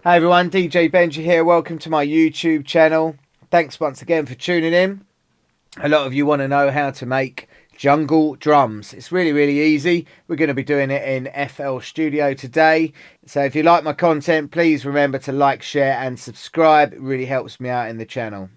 Hi everyone, DJ Benji here. Welcome to my YouTube channel. Thanks once again for tuning in. A lot of you want to know how to make jungle drums. It's really easy. We're going to be doing it in FL Studio today. So if you like my content, please remember to like, share and subscribe. It really helps me out in the channel.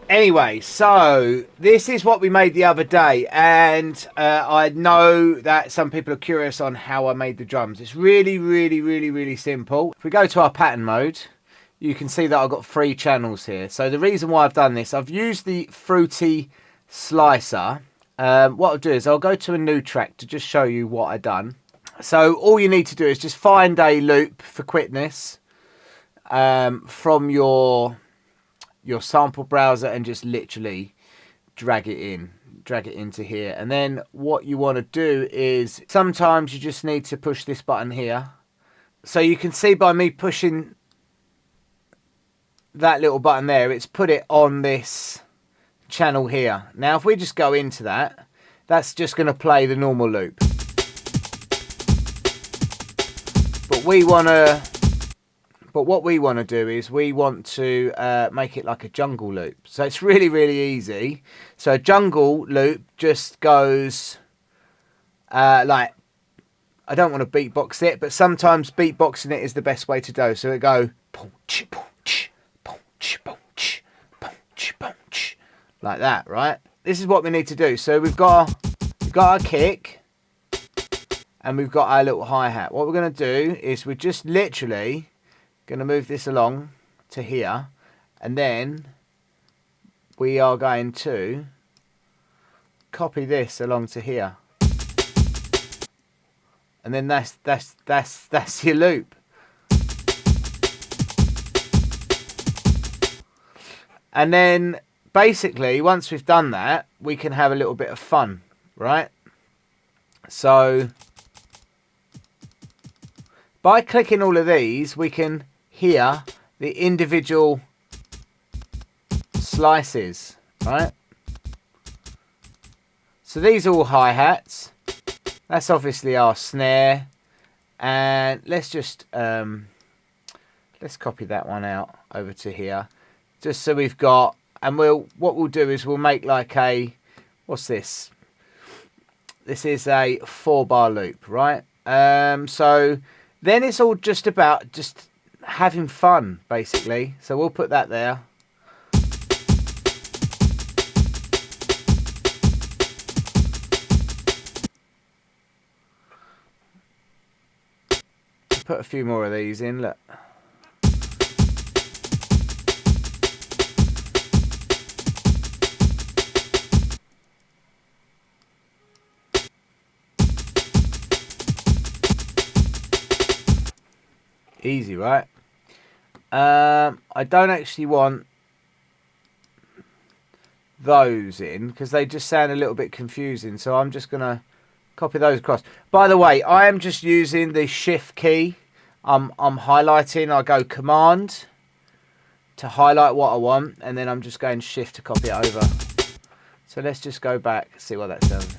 Anyway, so this is what we made the other day, and I know that some people are curious on how I made the drums. It's really simple. If we go to our pattern mode, you can see that I've got 3 channels here. So the reason why I've done this, I've used the Fruity Slicer. What I'll do is I'll go to a new track to just show you what I've done. So all you need to do is just find a loop for quickness from your sample browser and just literally drag it into here. And then what you want to do is sometimes you just need to push this button here. So you can see by me pushing that little button there, it's put it on this channel here. Now if we just go into that, that's just going to play the normal loop. But what we want to do is we want to make it like a jungle loop. So it's really easy. So a jungle loop just goes like, I don't want to beatbox it, but sometimes beatboxing it is the best way to do. So it go punch, punch, punch, punch, punch, punch, like that, right? This is what we need to do. So we've got our kick and we've got our little hi-hat. What we're going to do is we're just literally going to move this along to here, and then we are going to copy this along to here, and then that's your loop. And then basically once we've done that, we can have a little bit of fun, right? So by clicking all of these, we can hear the individual slices, right? So these are all hi-hats. That's obviously our snare, and let's just let's copy that one out over to here, just so we've got. And what we'll do is we'll make like a, what's this? This is a 4-bar loop, right? So then it's all just about just having fun, basically. So we'll put that there. Put a few more of these in, look. Easy, right? I don't actually want those in because they just sound a little bit confusing, so I'm just gonna copy those across. By the way, I am just using the shift key. I'm highlighting. I go command to highlight what I want, and then I'm just going shift to copy it over. So let's just go back, see what that sounds.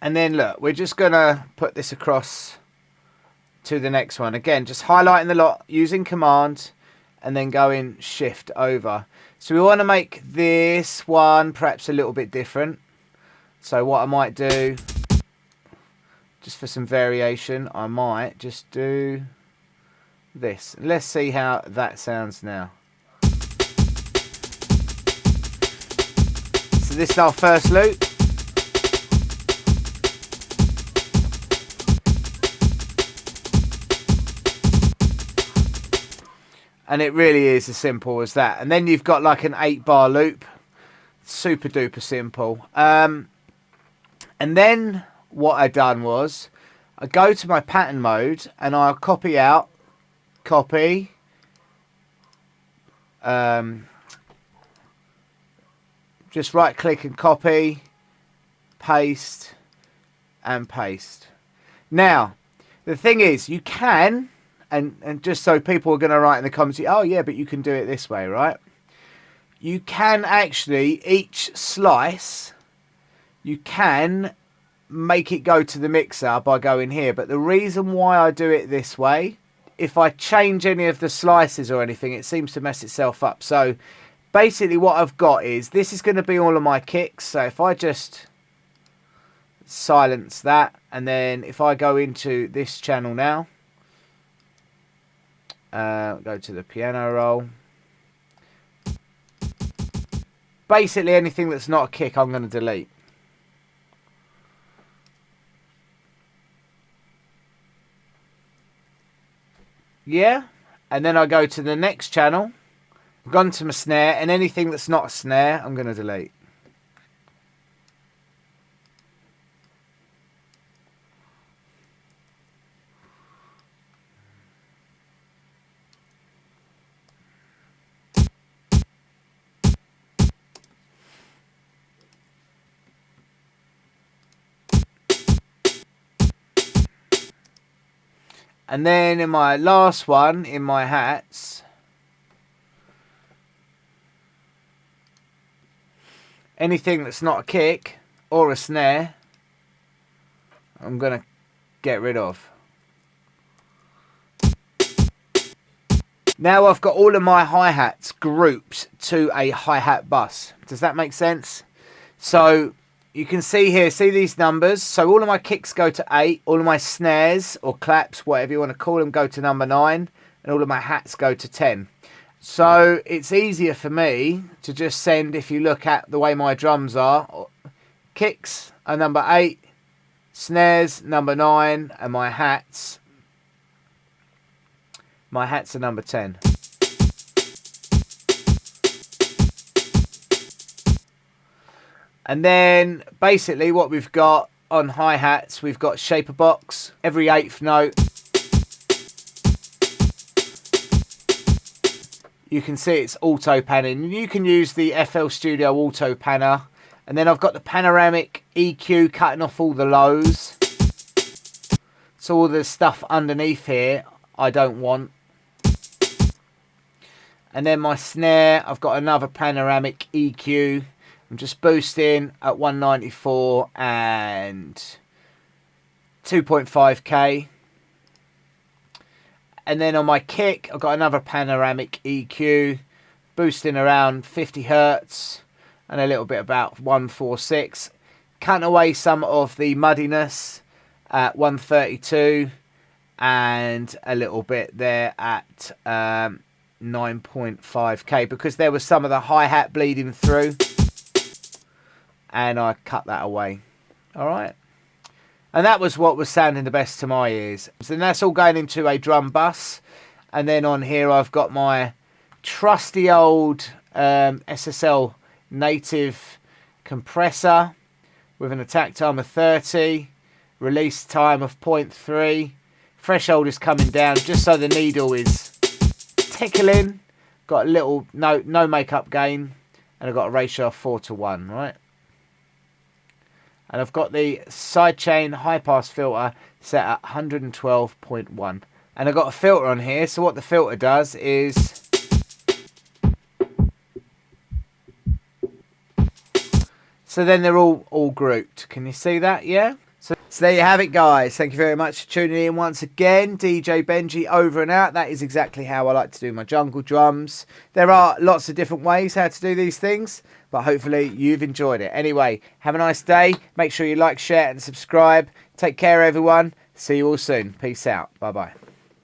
And then look, we're just going to put this across to the next one. Again, just highlighting the lot using command and then going shift over. So we want to make this one perhaps a little bit different. So what I might do, just for some variation, I might just do this. Let's see how that sounds now. So this is our first loop. And it really is as simple as that. And then you've got like an 8-bar loop. Super duper simple. And then what I done was I go to my pattern mode and I'll copy out, copy, just right click and copy, paste, and paste. Now, the thing is, you can, and just so people are going to write in the comments, oh yeah, but you can do it this way, right? You can actually, each slice, you can make it go to the mixer by going here. But the reason why I do it this way, if I change any of the slices or anything, it seems to mess itself up. So basically what I've got is, this is going to be all of my kicks. So if I just silence that, and then if I go into this channel now, go to the piano roll. Basically anything that's not a kick I'm going to delete. Yeah, and then I go to the next channel, I've gone to my snare, and anything that's not a snare I'm going to delete. And then in my last one, in my hats, anything that's not a kick or a snare, I'm going to get rid of. Now I've got all of my hi-hats grouped to a hi-hat bus. Does that make sense? So you can see here, see these numbers? So all of my kicks go to 8, all of my snares or claps, whatever you want to call them, go to number 9, and all of my hats go to 10. So it's easier for me to just send, if you look at the way my drums are, kicks are number 8, snares number 9, and my hats are number 10. And then basically what we've got on hi-hats, we've got shaper box, every 8th note. You can see it's auto panning. You can use the FL Studio auto panner. And then I've got the panoramic EQ cutting off all the lows. So all the stuff underneath here I don't want. And then my snare, I've got another panoramic EQ. I'm just boosting at 194 and 2.5k. And then on my kick, I've got another panoramic EQ, boosting around 50 Hertz and a little bit about 146. Cutting away some of the muddiness at 132 and a little bit there at 9.5k because there was some of the hi-hat bleeding through. And I cut that away. All right. And that was what was sounding the best to my ears. So that's all going into a drum bus. And then on here I've got my trusty old SSL native compressor with an attack time of 30, release time of 0.3. Threshold is coming down just so the needle is tickling. Got a little no makeup gain. And I've got a ratio of 4:1, right? And I've got the sidechain high-pass filter set at 112.1. And I've got a filter on here. So what the filter does is... So then they're all grouped. Can you see that? Yeah? So there you have it, guys. Thank you very much for tuning in once again. DJ Benji over and out. That is exactly how I like to do my jungle drums. There are lots of different ways how to do these things, but hopefully you've enjoyed it. Anyway, have a nice day. Make sure you like, share and subscribe. Take care, everyone. See you all soon. Peace out. Bye-bye.